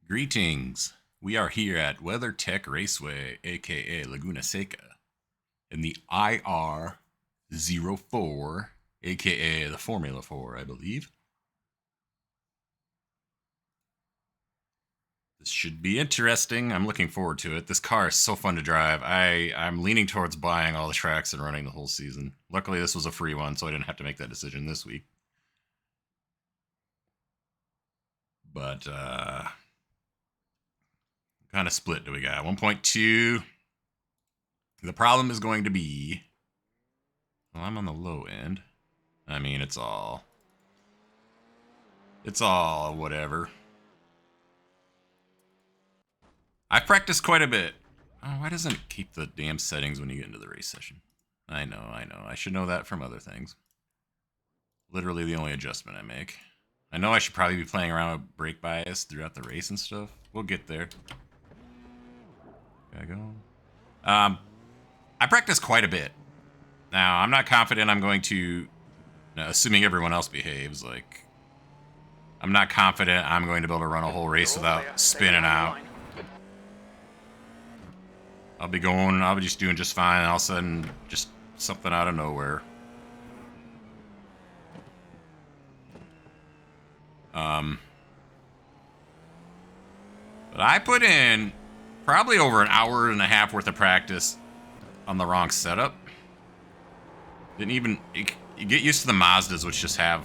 Greetings. We are here at WeatherTech Raceway, aka Laguna Seca, in the IR-04, aka the Formula 4, I believe. This should be interesting. I'm looking forward to it. This car is so fun to drive. I'm leaning towards buying all the tracks and running the whole season. Luckily, this was a free one, so I didn't have to make that decision this week. But, kind of split do we got? 1.2. The problem is going to be, well, I'm on the low end. I mean, it's all whatever. I've practiced quite a bit. Oh, why doesn't it keep the damn settings when you get into the race session? I know. I should know that from other things. Literally the only adjustment I make. I know I should probably be playing around with brake bias throughout the race and stuff. We'll get there. Gotta go. I practice quite a bit. Now, I'm not confident I'm going to, assuming everyone else behaves, like, I'm not confident I'm going to be able to run a whole race without spinning out. I'll be just doing just fine, and all of a sudden, just something out of nowhere. But I put in probably over an hour and a half worth of practice on the wrong setup. Didn't even, you get used to the Mazdas, which just have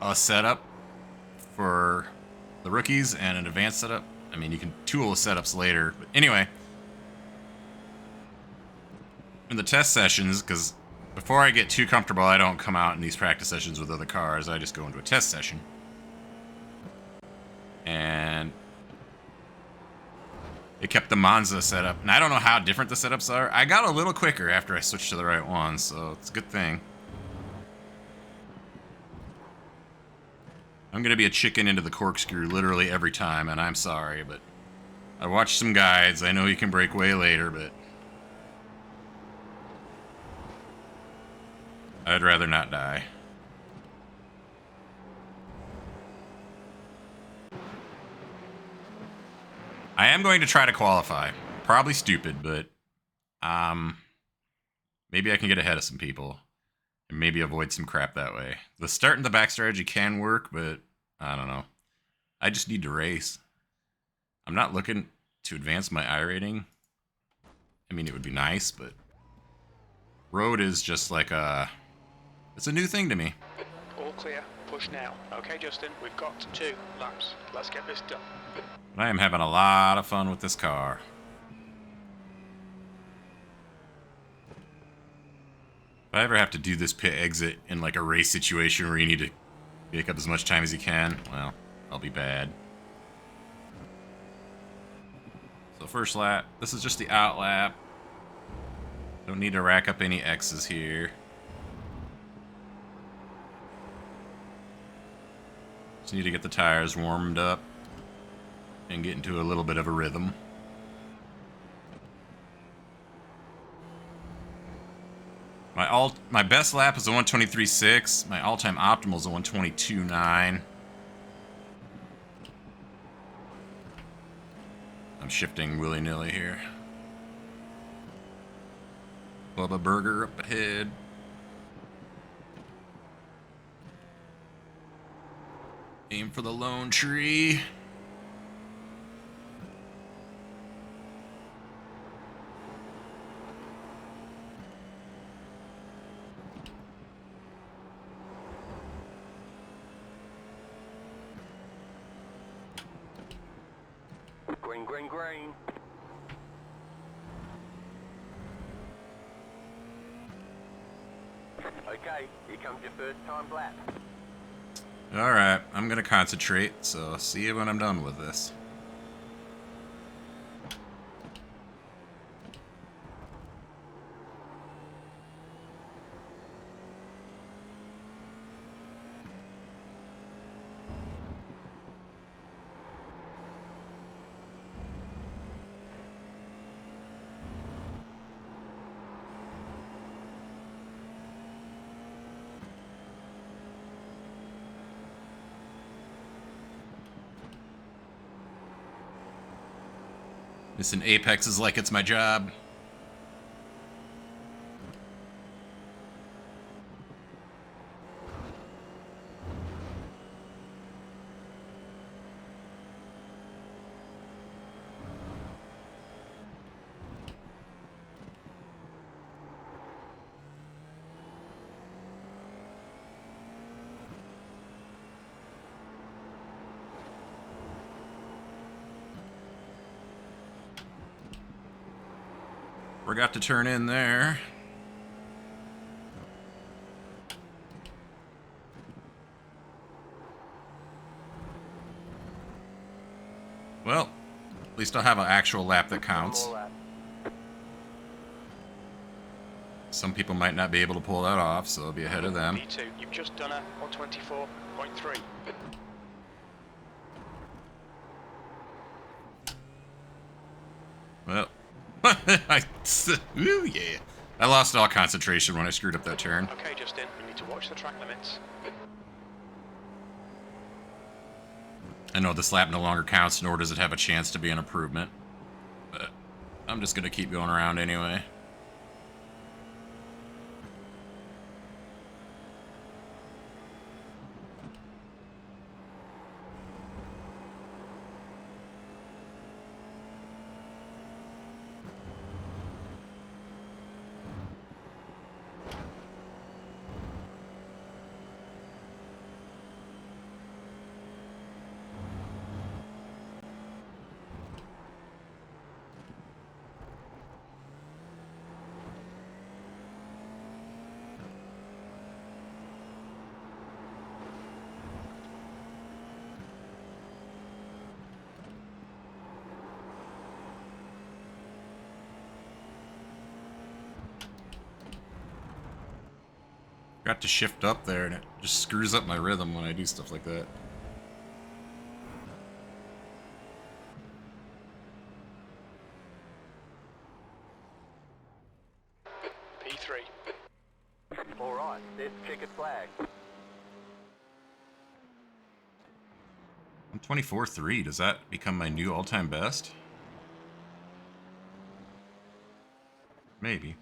a setup for the rookies and an advanced setup. I mean, you can tool the setups later. But anyway, in the test sessions, because before I get too comfortable, I don't come out in these practice sessions with other cars. I just go into a test session. And it kept the Monza setup. And I don't know how different the setups are. I got a little quicker after I switched to the right one, so it's a good thing. I'm going to be a chicken into the corkscrew literally every time, and I'm sorry, but I watched some guides. I know you can brake way later, but I'd rather not die. I am going to try to qualify. Probably stupid, but maybe I can get ahead of some people and maybe avoid some crap that way. The start and the back strategy can work, but I don't know. I just need to race. I'm not looking to advance my I rating. I mean, it would be nice, but road is just like it's a new thing to me. All clear. Push now. Okay, Justin, we've got 2 laps. Let's get this done. I am having a lot of fun with this car. If I ever have to do this pit exit in like a race situation where you need to make up as much time as you can, well, I'll be bad. So first lap, this is just the out lap. Don't need to rack up any X's here. Just need to get the tires warmed up and get into a little bit of a rhythm. My best lap is a 123.6. My all-time optimal is a 122.9. I'm shifting willy-nilly here. Bubba Burger up ahead. Aim for the lone tree. Green, green, green. Okay, here comes your first time lap. Alright, I'm gonna concentrate, so see you when I'm done with this. Missing Apex is like it's my job. Forgot to turn in there. Well, at least I'll have an actual lap that counts. One more lap. Some people might not be able to pull that off, so I'll be ahead of them. P2, you've just done a 124.3. Well, ooh, yeah. I lost all concentration when I screwed up that turn. Okay, Justin, we need to watch the track limits. I know this lap no longer counts, nor does it have a chance to be an improvement. But I'm just going to keep going around anyway. Got to shift up there, and it just screws up my rhythm when I do stuff like that. P3. All right, there's checkered flag. I'm 24-3. Does that become my new all-time best? Maybe.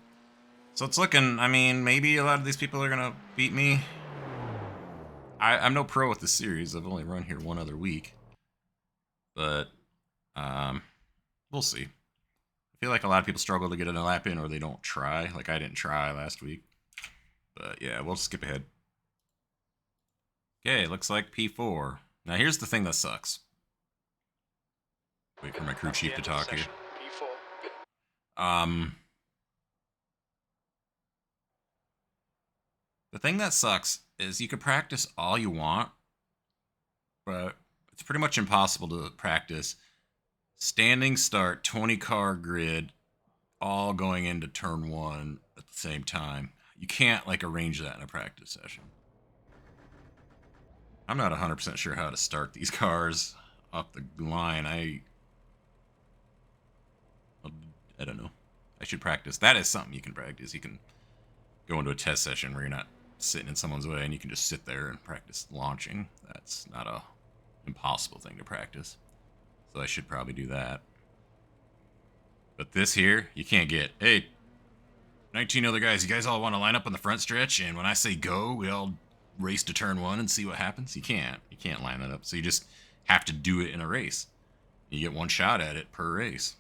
So it's looking, I mean, maybe a lot of these people are going to beat me. I'm no pro with the series. I've only run here one other week. But, we'll see. I feel like a lot of people struggle to get a lap in, or they don't try. Like, I didn't try last week. But, yeah, we'll skip ahead. Okay, looks like P4. Now, here's the thing that sucks. Wait for my crew That's the chief to end of the talk here. session. P4. The thing that sucks is you could practice all you want, but it's pretty much impossible to practice standing start 20 car grid all going into turn one at the same time. You can't like arrange that in a practice session. I'm not 100% sure how to start these cars off the line. I don't know. I should practice. That is something you can practice. You can go into a test session where you're not sitting in someone's way and you can just sit there and practice launching. That's not a impossible thing to practice. So I should probably do that. But this here, you can't get, hey, 19 other guys, you guys all want to line up on the front stretch, and when I say go, we all race to turn one and see what happens? You can't. You can't line that up. So you just have to do it in a race. You get one shot at it per race.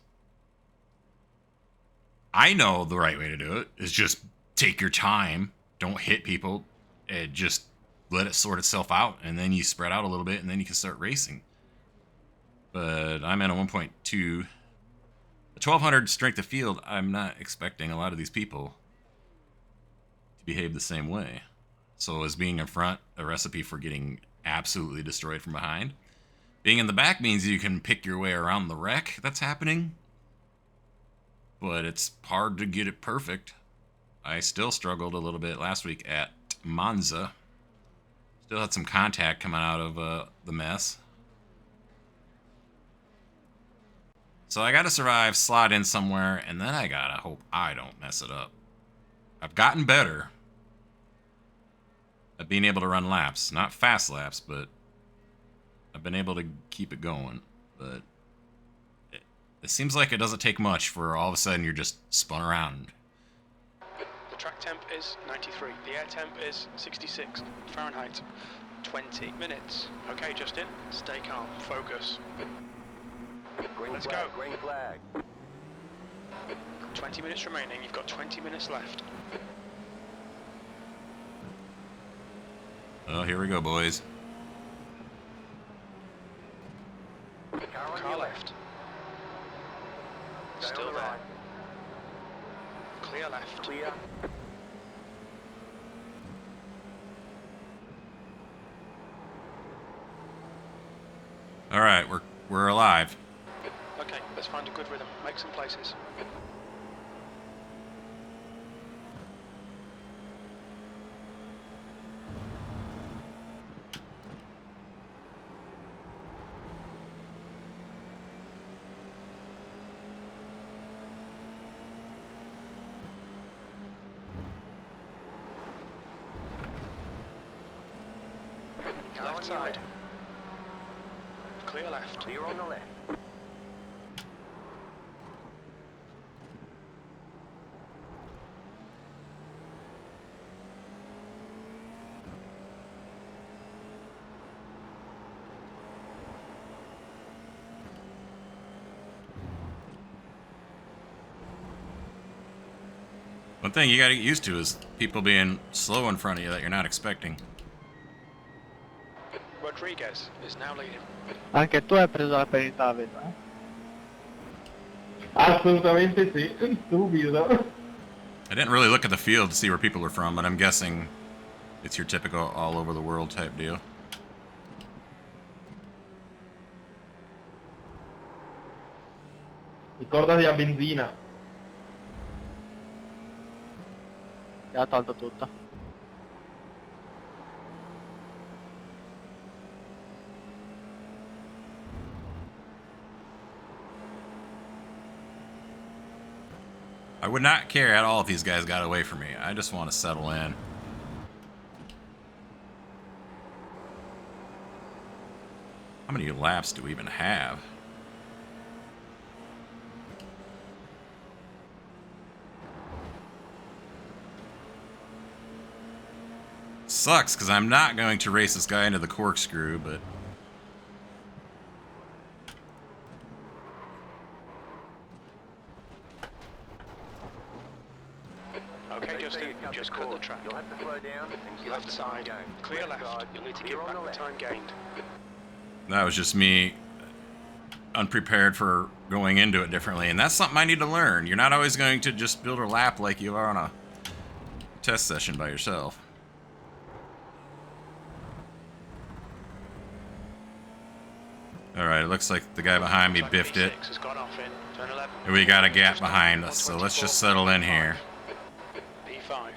I know the right way to do it is just take your time. Don't hit people, and just let it sort itself out, and then you spread out a little bit, and then you can start racing. But I'm at a 1.2. The 1200 strength of field, I'm not expecting a lot of these people to behave the same way. So is being in front a recipe for getting absolutely destroyed from behind? Being in the back means you can pick your way around the wreck that's happening, but it's hard to get it perfect. I still struggled a little bit last week at Monza. Still had some contact coming out of the mess. So I gotta survive, slot in somewhere, and then I gotta hope I don't mess it up. I've gotten better at being able to run laps. Not fast laps, but I've been able to keep it going. But It seems like it doesn't take much for all of a sudden you're just spun around. The track temp is 93. The air temp is 66 Fahrenheit. 20 minutes. Okay, Justin, stay calm, focus. Green Let's flag, go. green flag. 20 minutes remaining. You've got 20 minutes left. Oh, here we go, boys. Car on Car your left. Stay Still on the there. right. Clear left. Clear. All right, we're alive. Okay, let's find a good rhythm. Make some places. Car Left on your side. left. Clear left. Clear on the left. One thing you gotta get used to is people being slow in front of you that you're not expecting. Rodriguez is now leading. Anche tu hai preso la penalità, vedo, eh? Assolutamente sì, stupido. I didn't really look at the field to see where people are from, but I'm guessing it's your typical all over the world type deal. Ricordati la benzina. Ti ha tolto tutta. I would not care at all if these guys got away from me. I just want to settle in. How many laps do we even have? Sucks, because I'm not going to race this guy into the corkscrew, but... Okay, Justin, you just cut the track. You'll have to slow down and give Left us the time side. gained. Clear left. You'll need to Clear give on back the the left. time gained. That was just me unprepared for going into it differently, and that's something I need to learn. You're not always going to just build a lap like you are on a test session by yourself. Alright, it looks like the guy behind me Track biffed it. P6 has gone off in turn 11. And we got a gap behind us, so let's just settle in here. P5.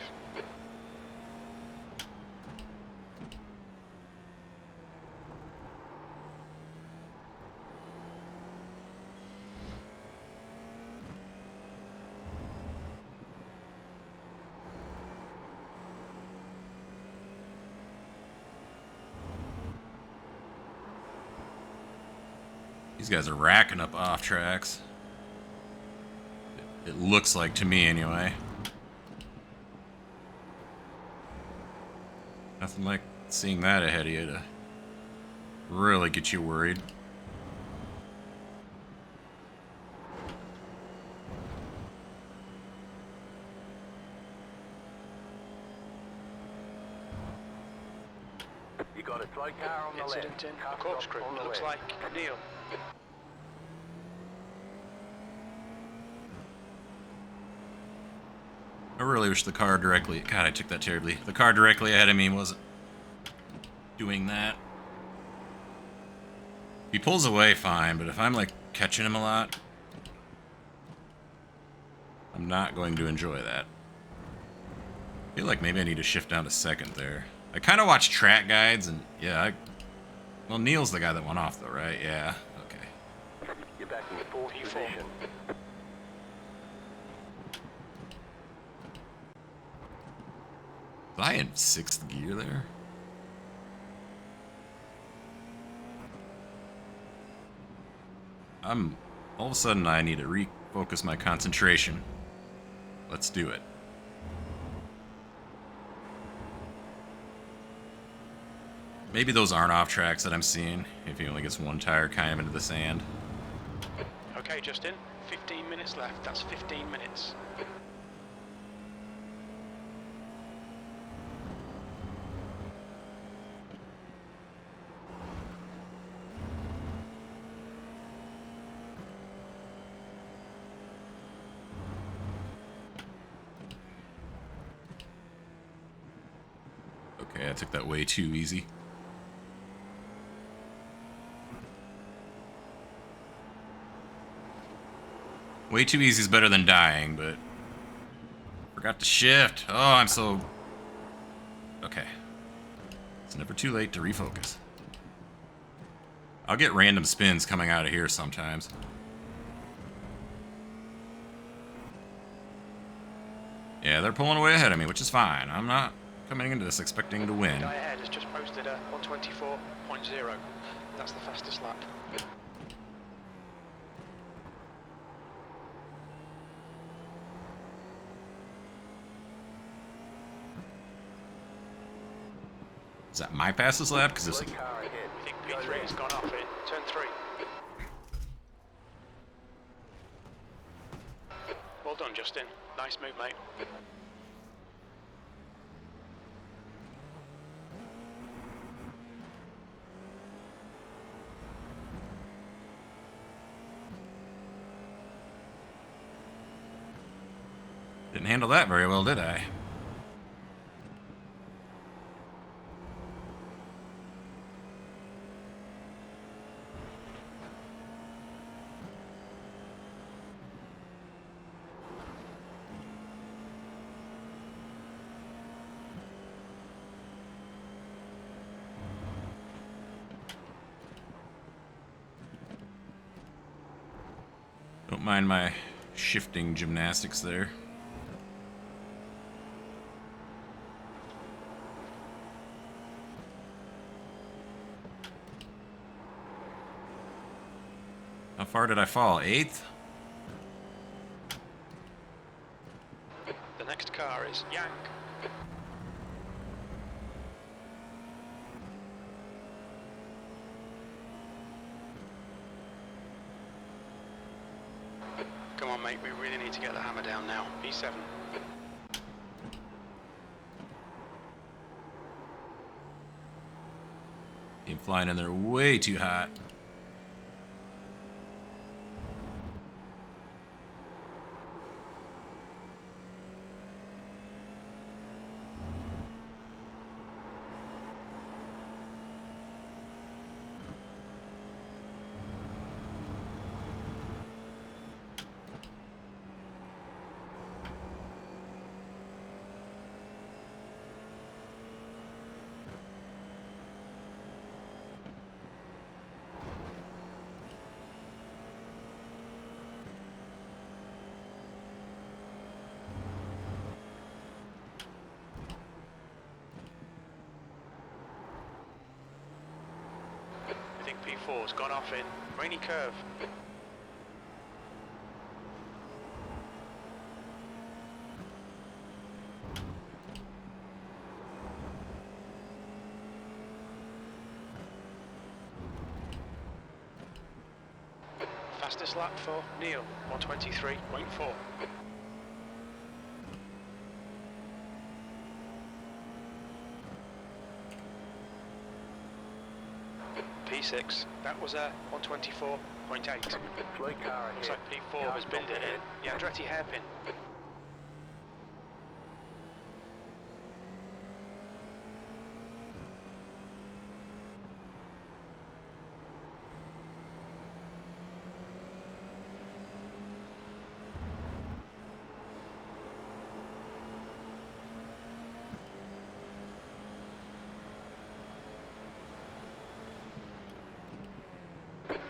These guys are racking up off tracks. It looks like to me, anyway. Nothing like seeing that ahead of you to really get you worried. You got a slow car on the Incident left. in Car a corkscrew. stop on the Looks left. like Neil. I really wish the car directly... God, I took that terribly. The car directly ahead of me wasn't doing that. If he pulls away, fine, but if I'm, like, catching him a lot, I'm not going to enjoy that. I feel like maybe I need to shift down to second there. I kind of watch track guides, and, yeah, well, Neil's the guy that went off, though, right? Yeah, okay. You're back in fourth P4. position. Was I in sixth gear there? All of a sudden, I need to refocus my concentration. Let's do it. Maybe those aren't off tracks that I'm seeing, if he only gets one tire kind of into the sand. Okay, Justin, 15 minutes left. That's 15 minutes. Okay, I took that way too easy. Way too easy is better than dying, but forgot to shift. Oh, I'm so... Okay. It's never too late to refocus. I'll get random spins coming out of here sometimes. Yeah, they're pulling away ahead of me, which is fine. I'm not coming into this expecting to win. Guy ahead has just posted a 124.0. That's the fastest lap. Is that my fastest lap? Because this... Red car ahead. I think P3 has gone off in turn 3. Well done, Justin. Nice move, mate. Didn't handle that very well, did I? Don't mind my shifting gymnastics there. How far did I fall? 8th? The next car is Yank. Come on, mate, we really need to get the hammer down now. P7. Came flying in there way too hot. I think P4's gone off in rainy curve. Fastest lap for Neil, 123.4. P6, that was a 124.8. Red car ahead. Looks like P4 has binned it in. Yeah, Andretti hairpin.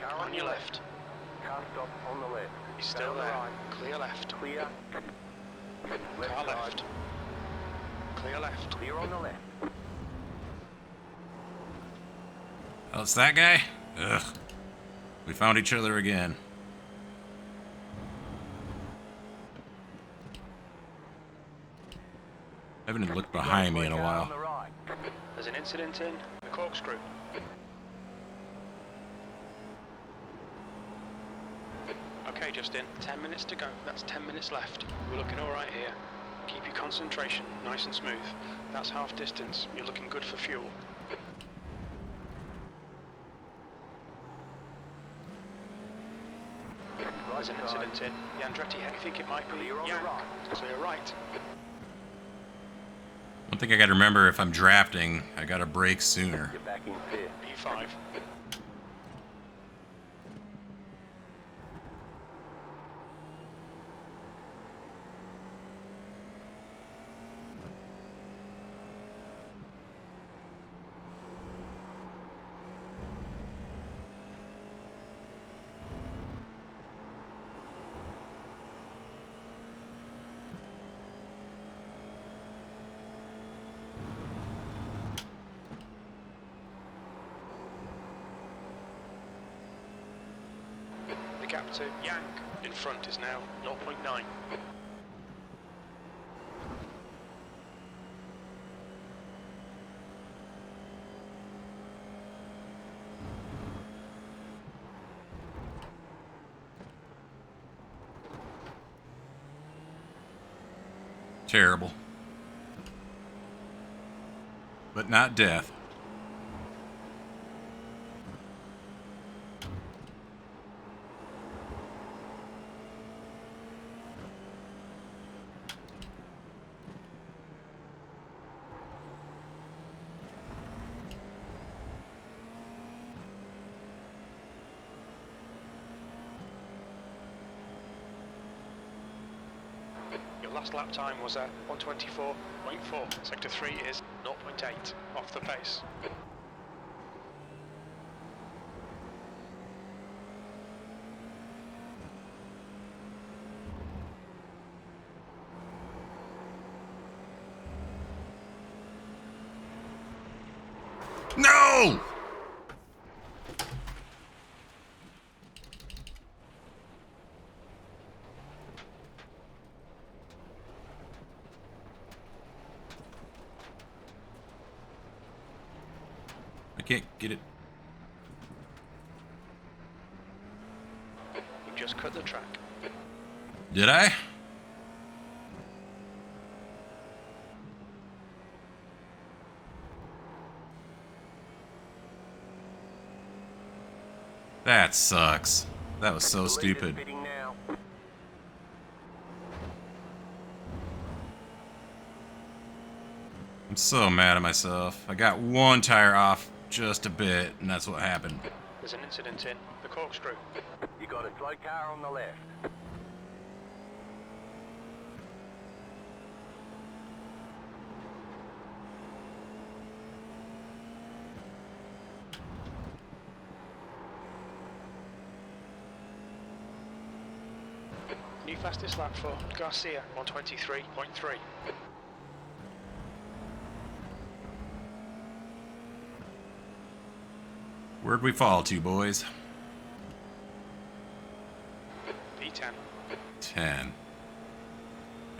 Car On your left. Car stop on the left. He's still there. Clear left. Clear. Car left. Clear left. Clear on the left. Oh, it's that guy? Ugh. We found each other again. I haven't looked behind me in a Car on while. the right. There's an incident in the corkscrew. Okay, Justin, 10 minutes to go. That's 10 minutes left. We're looking all right here. Keep your concentration nice and smooth. That's half distance. You're looking good for fuel. There's an incident in the Andretti. I think it might be Clear on the Yang. right. Clear right. One thing I gotta remember, if I'm drafting, I gotta brake sooner. You're back in fifth. P5. The gap to Yang in front is now 0.9. Terrible. But not death. Your last lap time was at 124.4. Sector 3 is 0.8 off the pace. No! I can't get it. You just cut the track. Did I? That sucks. That was so The leader's stupid. pitting now. I'm so mad at myself. I got one tire off just a bit, and that's what happened. There's an incident in the corkscrew. You got a slow car on the left. New fastest lap for Garcia, 123.3. Where'd we fall to, boys? P10. 10.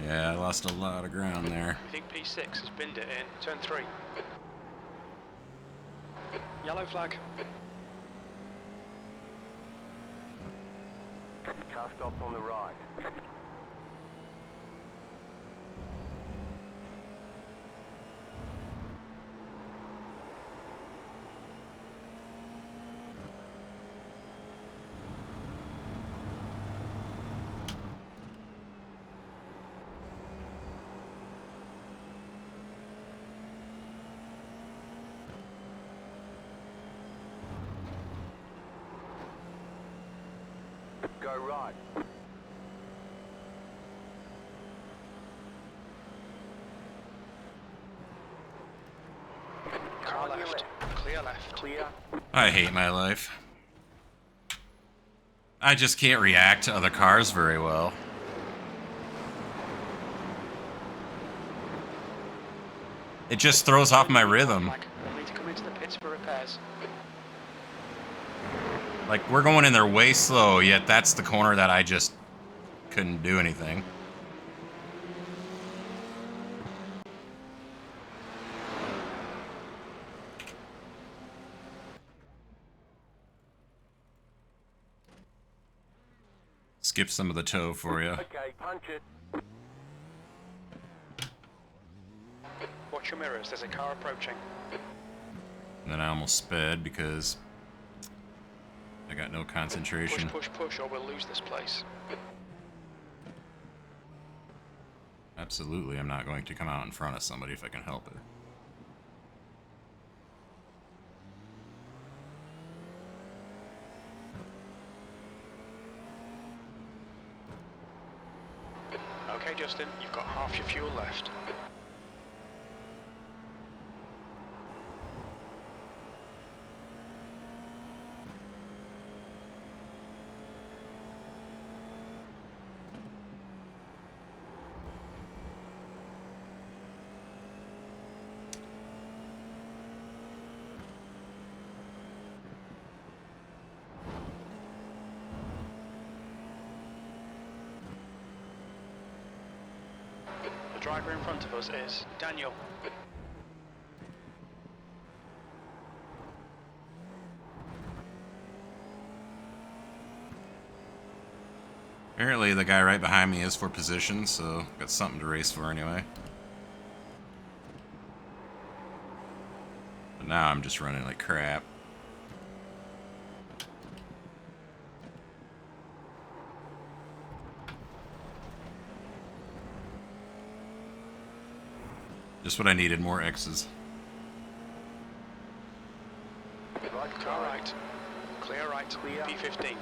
Yeah, I lost a lot of ground there. I think P6 has binned it in turn 3. Yellow flag. Car stopped on the right. Go right. Car left. Clear left. Clear. I hate my life. I just can't react to other cars very well. It just throws off my rhythm. Flag. We'll need to come into the pits for repairs. Like, we're going in there way slow, yet that's the corner that I just couldn't do anything. skip some of the toe for you. Okay, punch it. Watch your mirrors, there's a car approaching. And then I almost sped because I got no Push, concentration. push, push, or we'll lose this place. Absolutely, I'm not going to come out in front of somebody if I can help it. Okay, Justin, you've got half your fuel left. The driver in front of us is Daniel. Apparently the guy right behind me is for position, so got something to race for anyway. But now I'm just running like crap. Just what I needed, more X's. Car right. Clear right. P15.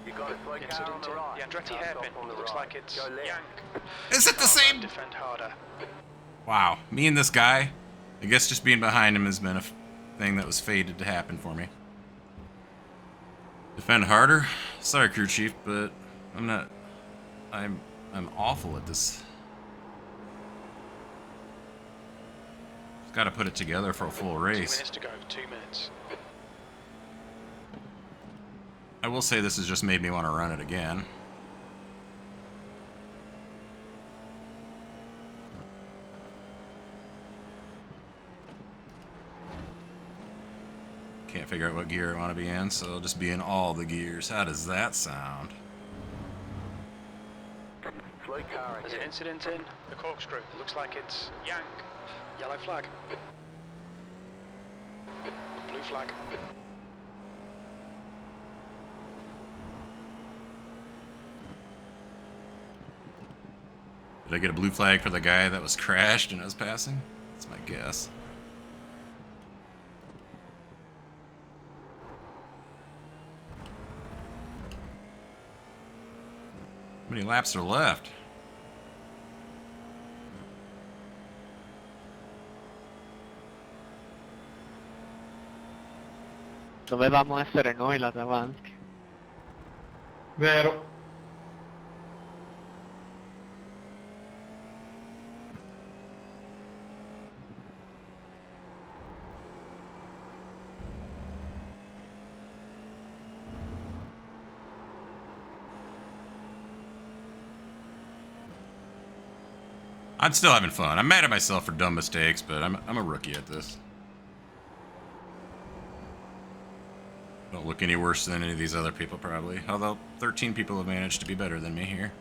You got a slow car on Incident the in right. the Andretti Car hairpin. stop on the Looks right. like it's Go left. Yank. Is it the Car same? left, defend harder. Wow, me and this guy. I guess just being behind him has been a thing that was fated to happen for me. Defend harder? Sorry, crew chief, but I'm not. I'm awful at this. Just gotta put it together for a full 2 race. minutes to go. 2 minutes. I will say this has just made me want to run it again. Can't figure out what gear I want to be in, so I'll just be in all the gears. How does that sound? Slow car There's an ahead. incident in the corkscrew. It looks like it's Yank. Yellow flag. Blue flag. Did I get a blue flag for the guy that was crashed and I was passing? That's my guess. How many laps are left? Dovevamo essere noi là davanti. Vero. I'm still having fun. I'm mad at myself for dumb mistakes, but I'm a rookie at this. Don't look any worse than any of these other people, probably. Although 13 people have managed to be better than me here.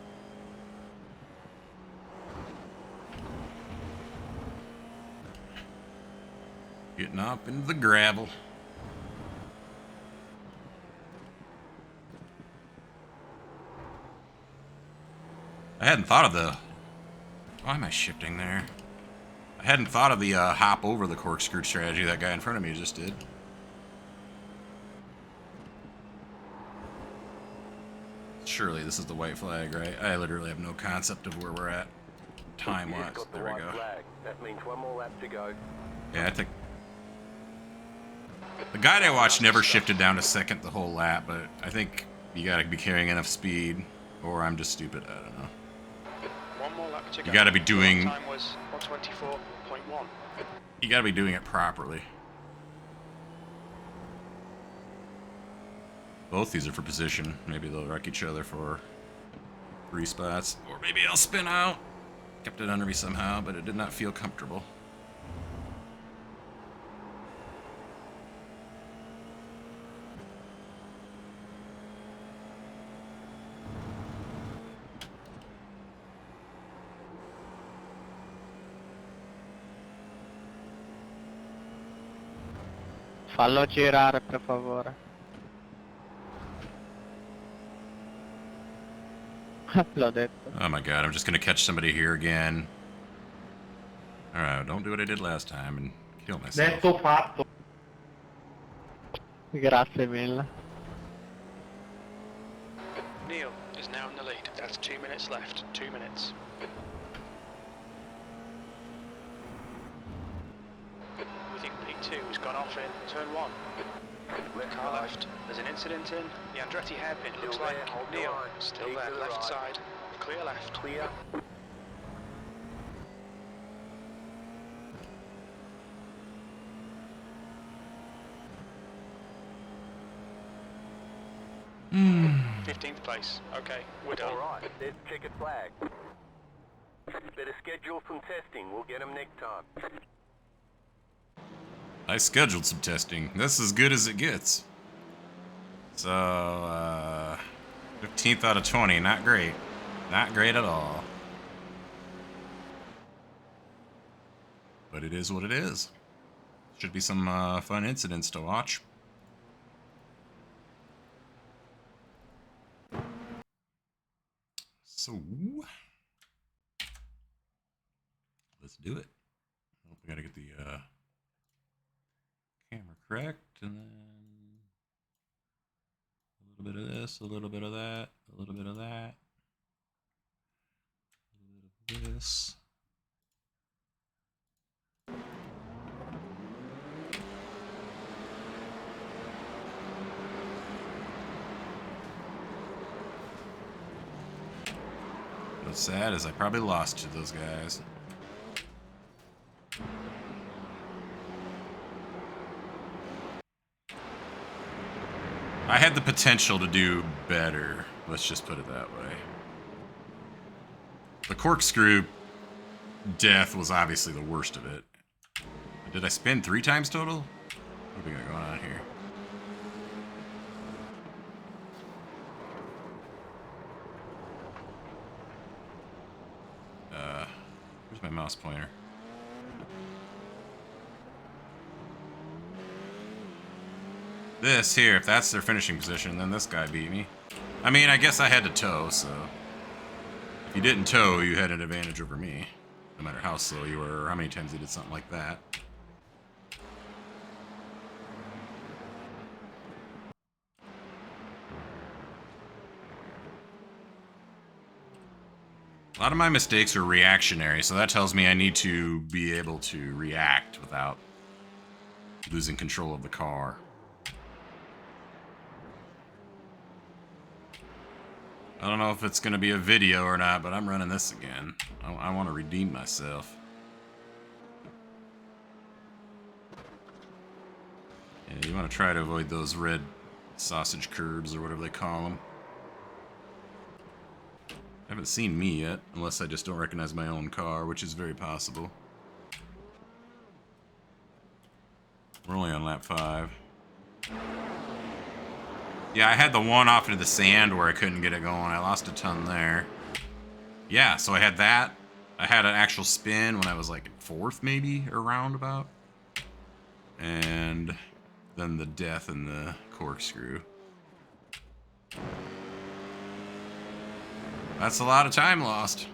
Getting up into the gravel. I hadn't thought of the... Why am I shifting there? I hadn't thought of the hop over the corkscrew strategy that guy in front of me just did. Surely this is the white flag, right? I literally have no concept of where we're at time-wise. You've got the There we white go. flag. That means one more lap to go. Yeah, I think... The guy I watched never shifted down to second the whole lap, but I think you gotta be carrying enough speed, or I'm just stupid, I don't know. One more lap to go. You gotta be doing... Time was 124.1. You gotta be doing it properly. Both these are for position. Maybe they'll wreck each other for 3 spots. Or maybe I'll spin out. Kept it under me somehow, but it did not feel comfortable. Fallo girare, per favore. L'ho detto. Oh my god, I'm just gonna catch somebody here again. Alright, don't do what I did last time and kill myself. Detto fatto. Grazie mille. Neil is now in the lead. That's 2 minutes left. 2 minutes. We think P2 has gone off in turn 1. Car left. There's an incident in the Andretti hairpin. Looks Still like there, hold the Neil line. still Keep there. to the Left right. side. Clear left. Clear. Hmm. 15th place. Okay, we're done. Alright, there's checkered flag. Better schedule some testing. We'll get them next time. I scheduled some testing. This is as good as it gets. So, 15th out of 20. Not great. Not great at all. But it is what it is. Should be some fun incidents to watch. So, let's do it. We gotta get the camera correct, and then a little bit of this, a little bit of that, a little bit of that, a little bit of this. What's sad is I probably lost to those guys. I had the potential to do better. Let's just put it that way. The corkscrew death was obviously the worst of it. Did I spin 3 times total? What do we got going on here? Where's my mouse pointer? This here, if that's their finishing position, then this guy beat me. I mean, I guess I had to tow, so... If you didn't tow, you had an advantage over me. No matter how slow you were, or how many times you did something like that. A lot of my mistakes are reactionary, so that tells me I need to be able to react without losing control of the car. I don't know if it's going to be a video or not, but I'm running this again. I want to redeem myself. Yeah, you want to try to avoid those red sausage curbs or whatever they call them. I haven't seen me yet, unless I just don't recognize my own car, which is very possible. We're only on lap 5. Yeah, I had the one off into the sand where I couldn't get it going. I lost a ton there. Yeah, so I had that. I had an actual spin when I was like 4th maybe, or roundabout. And then the death and the corkscrew. That's a lot of time lost.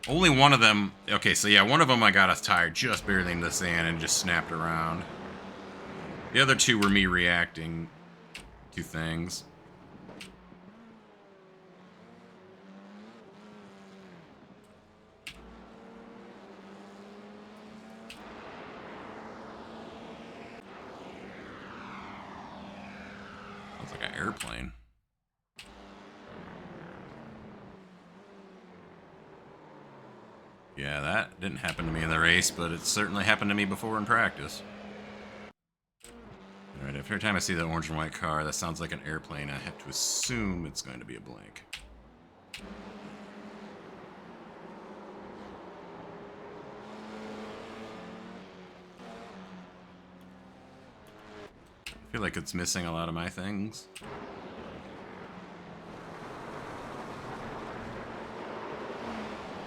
Only one of them... Okay, so yeah, one of them I got a tire just barely in the sand and just snapped around. The other 2 were me reacting to things. Sounds like an airplane. Yeah, that didn't happen to me in the race, but it certainly happened to me before in practice. Alright, every time I see that orange and white car, that sounds like an airplane. I have to assume it's going to be a blank. feel like it's missing a lot of my things.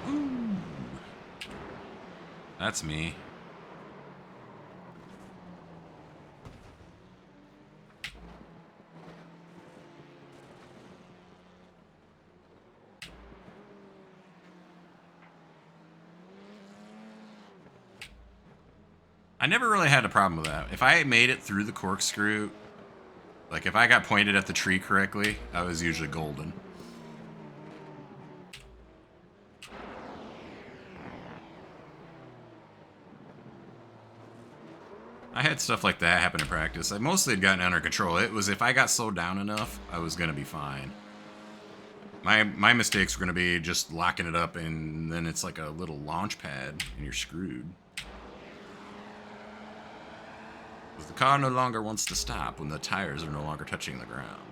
Ooh. That's me. I never really had a problem with that. If I made it through the corkscrew, like if I got pointed at the tree correctly, I was usually golden. I had stuff like that happen in practice. I mostly had gotten under control. It was if I got slowed down enough, I was going to be fine. My mistakes were going to be just locking it up, and then it's like a little launch pad, and you're screwed. Because the car no longer wants to stop when the tires are no longer touching the ground.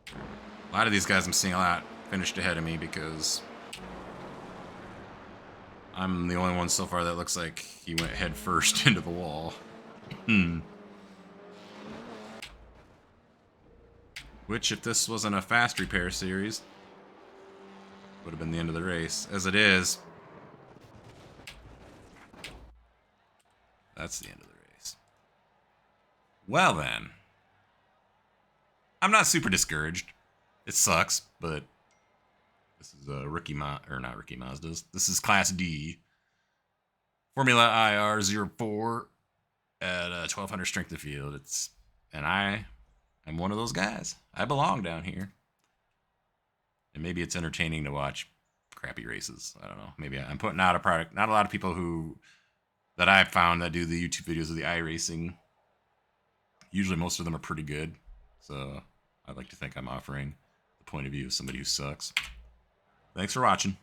A lot of these guys I'm seeing a lot finished ahead of me because I'm the only one so far that looks like he went head first into the wall. Which, if this wasn't a fast repair series, would have been the end of the race. As it is, that's the end of the race. Well then, I'm not super discouraged. It sucks, but this is a not Ricky Mazda's. This is Class D. Formula IR-04 at 1200 strength of field. And I'm one of those guys. I belong down here. And maybe it's entertaining to watch crappy races. I don't know. Maybe I'm putting out a product. Not a lot of people that I've found that do the YouTube videos of the iRacing. Usually most of them are pretty good. So I'd like to think I'm offering the point of view of somebody who sucks. Thanks for watching.